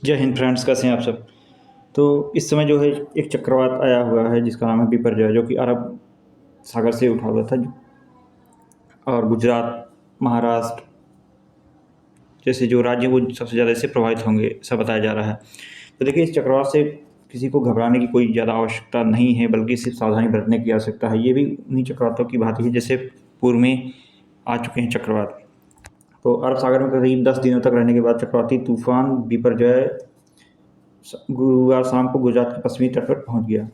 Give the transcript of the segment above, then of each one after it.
जय हिंद फ्रेंड्स, कैसे हैं आप सब। तो इस समय जो है एक चक्रवात आया हुआ है जिसका नाम है बिपरजॉय, जो कि अरब सागर से उठा हुआ था और गुजरात, महाराष्ट्र जैसे जो राज्य हैं वो सबसे ज़्यादा इससे प्रभावित होंगे, ऐसा बताया जा रहा है। तो देखिए, इस चक्रवात से किसी को घबराने की कोई ज़्यादा आवश्यकता नहीं है, बल्कि सिर्फ सावधानी बरतने की आवश्यकता है। ये भी उन्हीं चक्रवातों की भांति है जैसे पूर्व में आ चुके हैं चक्रवात। तो अरब सागर में करीब 10 दिनों तक रहने के बाद चक्रवाती तूफान बिपरजॉय गुरुवार शाम को गुजरात के पश्चिमी तट पर पहुंच गया।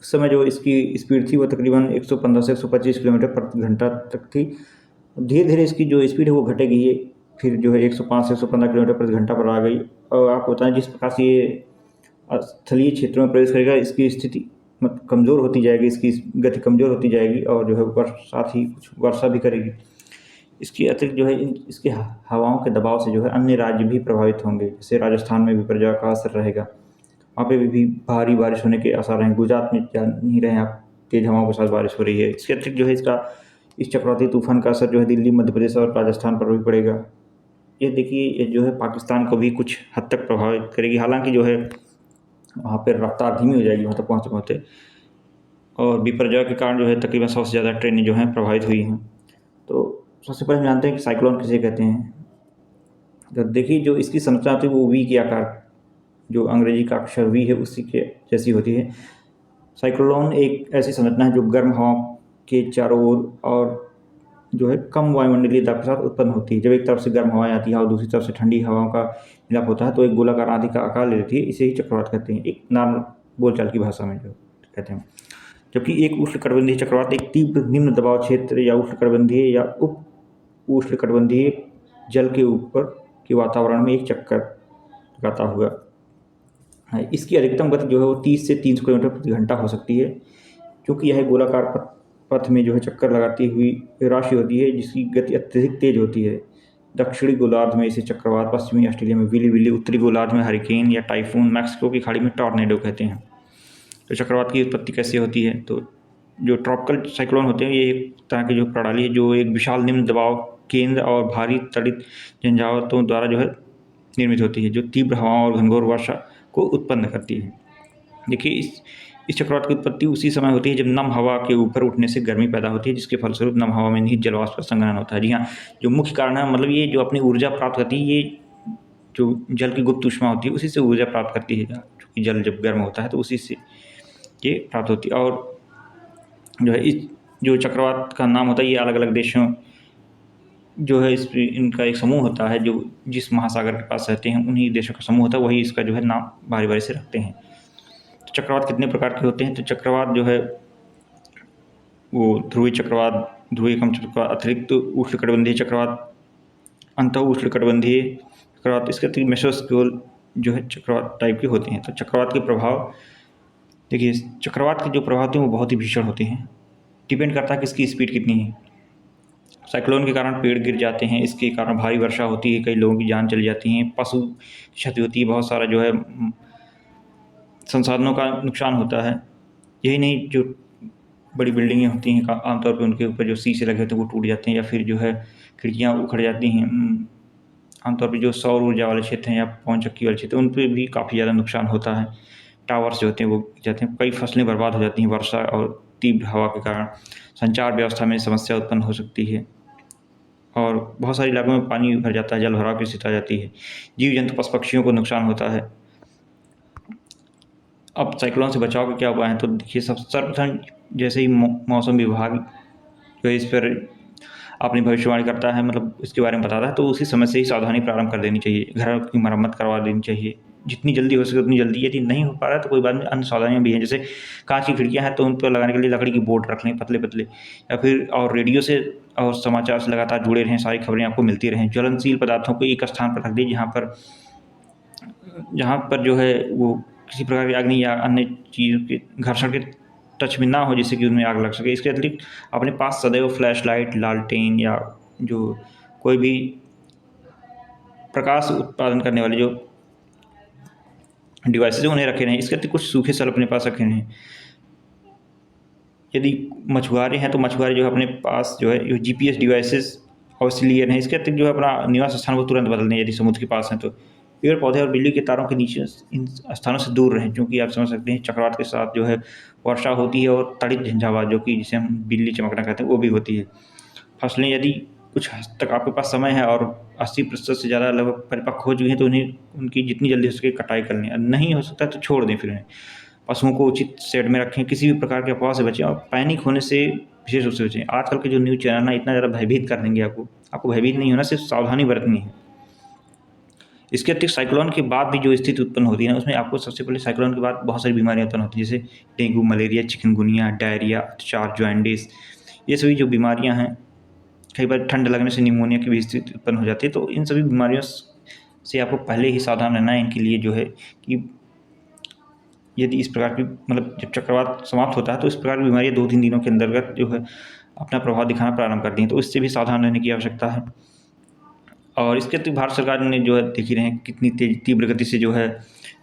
उस समय जो इसकी स्पीड थी वो तकरीबन 115 से 125 किलोमीटर प्रति घंटा तक थी। धीरे धीरे इसकी जो स्पीड है वो घटेगी, ये फिर जो है 105 से 115 किलोमीटर प्रति घंटा पर आ गई। और आपको बताएं, जिस प्रकार से ये स्थलीय क्षेत्रों में प्रवेश करेगा, इसकी स्थिति कमज़ोर होती जाएगी, इसकी गति कमज़ोर होती जाएगी और जो है साथ ही कुछ वर्षा भी करेगी। इसके अतिरिक्त जो है इसके हवाओं के दबाव से जो है अन्य राज्य भी प्रभावित होंगे। जैसे राजस्थान में बिपरजॉय का असर रहेगा, वहाँ पे भी भारी बारिश होने के आसार हैं। गुजरात में जान नहीं रहे आप, तेज़ हवाओं के साथ बारिश हो रही है। इसके अतिरिक्त जो है इस चक्रवाती तूफान का असर जो है दिल्ली, मध्य प्रदेश और राजस्थान पर भी पड़ेगा। ये देखिए, ये जो है पाकिस्तान को भी कुछ हद तक प्रभावित करेगी। हालांकि जो है वहाँ पर रफ्तार धीमी हो जाएगी वहाँ तक पहुँचते पहुँचते। और बिपरजॉय के कारण जो है तकरीबन 100 से ज़्यादा ट्रेनें जो हैं प्रभावित हुई हैं। तो सबसे पहले हम जानते हैं कि साइक्लोन किसे कहते हैं। तो देखिए, जो इसकी संरचना होती है वो वी के आकार, जो अंग्रेजी का अक्षर वी है उसी के जैसी होती है। साइक्लोन एक ऐसी संरचना है जो गर्म हवाओं के चारों ओर और जो है कम वायुमंडलीय दाब के साथ उत्पन्न होती है। जब एक तरफ से गर्म हवाएं आती है और दूसरी तरफ से ठंडी हवाओं का मिलाप होता है तो एक गोलाकार आंधी का आकार ले लेती है। इसे ही चक्रवात कहते हैं, एक नॉर्मल बोलचाल की भाषा में जो कहते हैं। जबकि एक उष्णकटिबंधीय चक्रवात एक तीव्र निम्न दबाव क्षेत्र या उष्णकटिबंधीय या उप उष्णकटिबंधीय जल के ऊपर के वातावरण में एक चक्कर लगाता हुआ है। इसकी अधिकतम गति जो है वो 30 से 300 किलोमीटर प्रति घंटा हो सकती है, क्योंकि यह गोलाकार पथ में जो है चक्कर लगाती हुई राशि होती है जिसकी गति अत्यधिक तेज होती है। दक्षिणी गोलार्ध में इसे चक्रवात, पश्चिमी ऑस्ट्रेलिया में विली विली, उत्तरी गोलार्ध में हरिकेन या टाइफून, मैक्सिको की खाड़ी में टॉर्नेडो कहते हैं। तो चक्रवात की उत्पत्ति कैसे होती है? तो जो ट्रॉपिकल साइक्लोन होते हैं, ये एक तरह की जो प्रणाली है जो एक विशाल निम्न दबाव केंद्र और भारी तड़ित झंझावातों द्वारा जो है निर्मित होती है, जो तीव्र हवाओं और घनघोर वर्षा को उत्पन्न करती है। देखिए, इस चक्रवात की उत्पत्ति उसी समय होती है जब नम हवा के ऊपर उठने से गर्मी पैदा होती है, जिसके फलस्वरूप नम हवा में निहित जलवाष्प का संघनन होता है। जी हाँ, जो मुख्य कारण है, मतलब ये जो अपनी ऊर्जा प्राप्त करती है, ये जो जल की गुप्त ऊष्मा होती है उसी से ऊर्जा प्राप्त करती है। क्योंकि जल जब गर्म होता है तो उसी से ये प्राप्त होती है। और जो है इस जो चक्रवात का नाम होता है, ये अलग अलग देशों जो है इनका एक समूह होता है, जो जिस महासागर के पास रहते हैं उन्हीं देशों का समूह होता है, वही इसका जो है नाम बारी बारी से रखते हैं। तो चक्रवात कितने प्रकार के होते हैं? तो चक्रवात जो है वो ध्रुवीय चक्रवात, ध्रुवीय कम चक्रवात, अतिरिक्त उष्णकटिबंधीय चक्रवात, अंतः उष्णकटिबंधीय चक्रवात, इसके अतिरिक्त मेसोस्केल जो है चक्रवात टाइप के होते हैं। तो चक्रवात के प्रभाव देखिए, चक्रवात के जो प्रभाव होते हैं वो बहुत ही भीषण होते हैं। डिपेंड करता है कि इसकी स्पीड कितनी है। साइक्लोन के कारण पेड़ गिर जाते हैं, इसके कारण भारी वर्षा होती है, कई लोगों की जान चली जाती है, पशु क्षति होती है, बहुत सारा जो है संसाधनों का नुकसान होता है। यही नहीं, जो बड़ी बिल्डिंगें होती हैं आमतौर पे उनके ऊपर जो शीशे लगे होते हैं वो टूट जाते हैं, या फिर जो है खिड़कियाँ उखड़ जाती हैं। आमतौर पे जो सौर ऊर्जा वाले क्षेत्र हैं या पवन चक्की वाले क्षेत्र, उन पर भी काफ़ी ज़्यादा नुकसान होता है। टावर्स जो होते हैं वो गिर जाते हैं, कई फसलें बर्बाद हो जाती हैं वर्षा और तीव्र हवा के कारण। संचार व्यवस्था में समस्या उत्पन्न हो सकती है और बहुत सारे इलाकों में पानी भर जाता है, जल भराव की स्थिति आ जाती है, जीव जंतु पशु पक्षियों को नुकसान होता है। अब साइक्लोन से बचाव के क्या उपाय हैं? तो देखिए, सब सर्वप्रथम जैसे ही मौसम विभाग जो इस पर अपनी भविष्यवाणी करता है, मतलब इसके बारे में बताता है, तो उसी समय से ही सावधानी प्रारंभ कर देनी चाहिए। घर की मरम्मत करवा देनी चाहिए जितनी जल्दी हो सके उतनी जल्दी। यदि नहीं हो पा रहा है तो कोई बात नहीं, अन्य सावधानियाँ भी हैं। जैसे कांच की खिड़कियाँ हैं तो उन पर लगाने के लिए लकड़ी की बोर्ड रख लें पतले पतले, या फिर और रेडियो से और समाचार से लगातार जुड़े रहें, सारी खबरें आपको मिलती रहें। ज्वलनशील पदार्थों को एक स्थान पर रख दें जहाँ पर जो है वो किसी प्रकार की अग्नि या अन्य चीज़ों के घर्षण के टच में ना हो, जिससे कि उनमें आग लग सके। इसके अतिरिक्त अपने पास सदैव फ्लैश लाइट, लालटेन या जो कोई भी प्रकाश उत्पादन करने वाले जो डिवाइसेज उन्हें रखे रहें। इसके अतिरिक्त कुछ सूखे सल अपने पास रखे रहें। यदि मछुआरे हैं तो मछुआरे जो है अपने पास जो है GPS डिवाइसेस अवश्य लिए रहें। इसके अतिरिक्त जो है अपना निवास स्थान वो तुरंत बदल दें यदि समुद्र के पास हैं तो। पेड़ पौधे और बिजली के तारों के नीचे इन स्थानों से दूर रहें, क्योंकि आप समझ सकते हैं चक्रवात के साथ जो है वर्षा होती है और तड़ित झंझावात, जो कि जिसे हम बिजली चमकना कहते हैं, वो भी होती है। फसलें यदि कुछ हद तक आपके पास समय है और 80% से ज़्यादा लगभग परिपक्व हो चुकी हैं, तो उन्हें उनकी जितनी जल्दी हो सके कटाई कर लें। नहीं हो सकता तो छोड़ दें फिर उन्हें। पशुओं को उचित शेड में रखें, किसी भी प्रकार के अफवाह से बचें और पैनिक होने से विशेष रूप से बचें। आजकल के जो न्यूज़ चैनल ना इतना ज़्यादा भयभीत कर देंगे आपको भयभीत नहीं होना, सिर्फ सावधानी बरतनी है। इसके अतिरिक्त साइक्लोन के बाद भी जो स्थिति उत्पन्न होती है ना, उसमें आपको सबसे पहले साइक्लोन के बाद बहुत सारी बीमारियाँ उत्पन्न होती हैं, जैसे डेंगू, मलेरिया, चिकनगुनिया, डायरिया, अतिसार, जॉन्डिस। ये सभी जो बीमारियाँ हैं, कई बार ठंड लगने से निमोनिया की भी स्थिति उत्पन्न हो जाती है। तो इन सभी बीमारियों से आपको पहले ही सावधान रहना है। इनके लिए जो है कि यदि इस प्रकार की मतलब जब चक्रवात समाप्त होता है, तो इस प्रकार की बीमारियाँ 2-3 दिनों के अंतर्गत जो है अपना प्रभाव दिखाना प्रारंभ करती हैं, तो इससे भी सावधान रहने की आवश्यकता है। और इसके अतिरिक्त भारत सरकार ने जो है देख ही रहे हैं कितनी तीव्र गति से जो है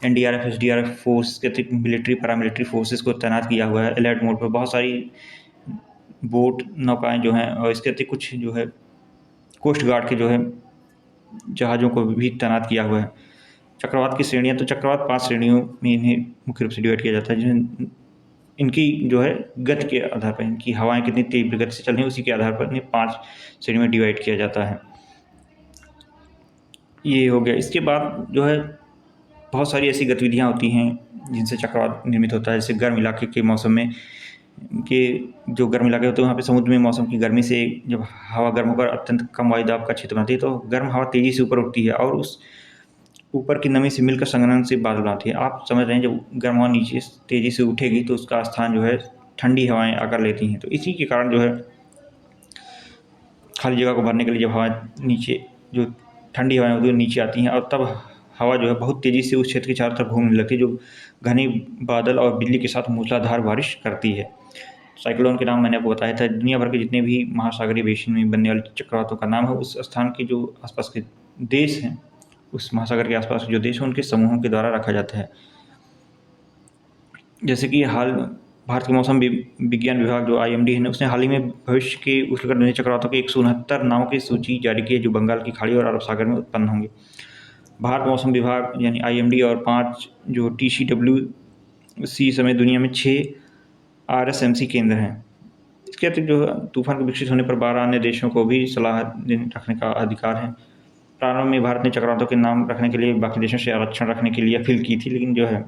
एनडीआरएफ, एसडीआरएफ फोर्स के अतिरिक्त मिलिट्री, पैरामिलिट्री फोर्सेस को तैनात किया हुआ है अलर्ट मोड पर। बहुत सारी बोट, नौकाएँ जो हैं, और इसके अतिरिक्त कुछ जो है कोस्ट गार्ड के जो है जहाज़ों को भी तैनात किया हुआ है। चक्रवात की श्रेणियाँ, तो चक्रवात 5 श्रेणियों में इन्हें मुख्य रूप से डिवाइड किया जाता है, जिनमें इनकी जो है गति के आधार पर, इनकी हवाएँ कितनी तीव्र गति से चल रही हैं, उसी के आधार पर इन्हें 5 श्रेणी में डिवाइड किया जाता है। ये हो गया। इसके बाद जो है बहुत सारी ऐसी गतिविधियाँ होती हैं जिनसे चक्रवात निर्मित होता है, जैसे गर्म इलाके के मौसम में जो गर्म इलाके होते हैं, वहाँ पे समुद्र में मौसम की गर्मी से जब हवा गर्म होकर अत्यंत कम वायु दाब का क्षेत्र बनाती है, तो गर्म हवा तेज़ी से ऊपर उठती है और उस ऊपर की नमी से मिलकर संघनन से बादल बनाती है। आप समझ रहे हैं, जब गर्म हवा नीचे तेज़ी से उठेगी तो उसका स्थान जो है ठंडी हवाएँ आकर लेती हैं। तो इसी के कारण जो है खाली जगह को भरने के लिए जब हवा नीचे, जो ठंडी हवाएँ होती हैं, नीचे आती हैं, और तब हवा जो है बहुत तेज़ी से उस क्षेत्र के चारों तरफ घूमने लगती है, जो घने बादल और बिजली के साथ मूसलाधार बारिश करती है। साइक्लोन के नाम मैंने आपको बताया था। दुनिया भर के जितने भी महासागरीय बेसिन में बनने वाले चक्रवातों का नाम है उस स्थान के जो आसपास के देश हैं, उस महासागर के आसपास के जो देश हैं, उनके समूहों के द्वारा रखा जाता है। जैसे कि भारत के मौसम विज्ञान विभाग जो IMD है ना, उसने हाल ही में भविष्य के उष्णकटिबंधीय चक्रवातों के 169 नामों की सूची जारी की है, जो बंगाल की खाड़ी और अरब सागर में उत्पन्न होंगे। भारत मौसम विभाग यानी IMD और 5 जो TCWC समेत दुनिया में 6 RSMC केंद्र हैं। इसके अतिरिक्त जो तूफान के विकसित होने पर 12 अन्य देशों को भी सलाह रखने का अधिकार है। प्रारंभ में भारत ने चक्रवातों के नाम रखने के लिए बाकी देशों से आरक्षण रखने के लिए अपील की थी, लेकिन जो है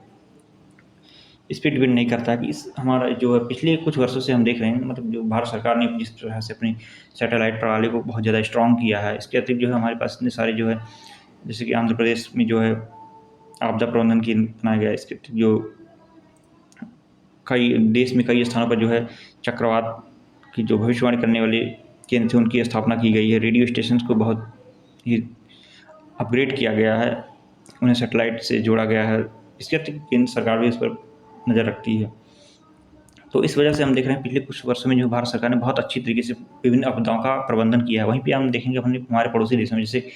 इस पर डिपेंड नहीं करता कि हमारा जो है पिछले कुछ वर्षों से हम देख रहे हैं, मतलब जो भारत सरकार ने जिस तरह से अपनी सैटेलाइट प्रणाली को बहुत ज़्यादा स्ट्रॉन्ग किया है। इसके अतिरिक्त जो है हमारे पास इतने सारे जो है, जैसे कि आंध्र प्रदेश में जो है आपदा प्रबंधन केंद्र बनाया गया है। इसके अतिरिक्त जो कई देश में कई स्थानों पर जो है चक्रवात की जो भविष्यवाणी करने वाले केंद्र थे, उनकी स्थापना की गई है। रेडियो स्टेशन को बहुत ही अपग्रेड किया गया है, उन्हें सैटेलाइट से जोड़ा गया है। इसके अतिरिक्त केंद्र सरकार भी इस पर नज़र रखती है। तो इस वजह से हम देख रहे हैं पिछले कुछ वर्षों में जो भारत सरकार ने बहुत अच्छी तरीके से विभिन्न आपदाओं का प्रबंधन किया है। वहीं पे हम देखेंगे हमारे पड़ोसी देशों में, जैसे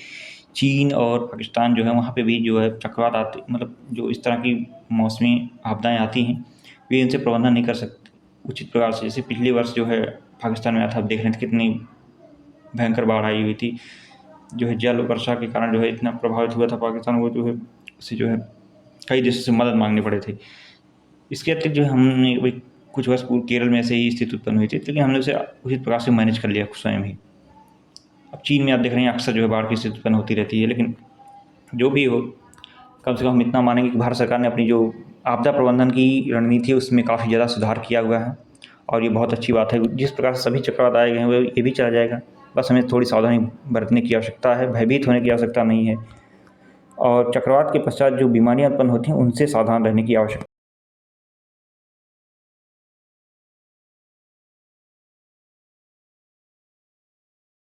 चीन और पाकिस्तान जो है, वहाँ पे भी जो है चक्रवात आते, मतलब जो इस तरह की मौसमी आपदाएँ आती हैं, वे इनसे प्रबंधन नहीं कर सकते उचित प्रकार से। जैसे पिछले वर्ष जो है पाकिस्तान में आया था, आप देख रहे थे कितनी भयंकर बाढ़ आई हुई थी, जो है जल वर्षा के कारण जो है इतना प्रभावित हुआ था पाकिस्तान, वो जो है उससे जो है कई देशों से मदद मांगनी पड़ी थी। इसके अतिरिक्त जो है हमने वही कुछ वर्ष पूर्व केरल में ऐसे ही स्थिति उत्पन्न हुई थी, लेकिन हमने उसे उचित प्रकार से मैनेज कर लिया स्वयं ही। अब चीन में आप देख रहे हैं अक्सर जो है बाढ़ की स्थिति उत्पन्न होती रहती है, लेकिन जो भी हो, कम से कम हम इतना मानेंगे कि भारत सरकार ने अपनी जो आपदा प्रबंधन की रणनीति है उसमें काफ़ी ज़्यादा सुधार किया हुआ है, और ये बहुत अच्छी बात है। जिस प्रकार से सभी चक्रवात आए गए हैं, वो ये भी चला जाएगा। बस हमें थोड़ी सावधानी बरतने की आवश्यकता है, भयभीत होने की आवश्यकता नहीं है। और चक्रवात के पश्चात जो बीमारियाँ उत्पन्न होती हैं, उनसे सावधान रहने की आवश्यकता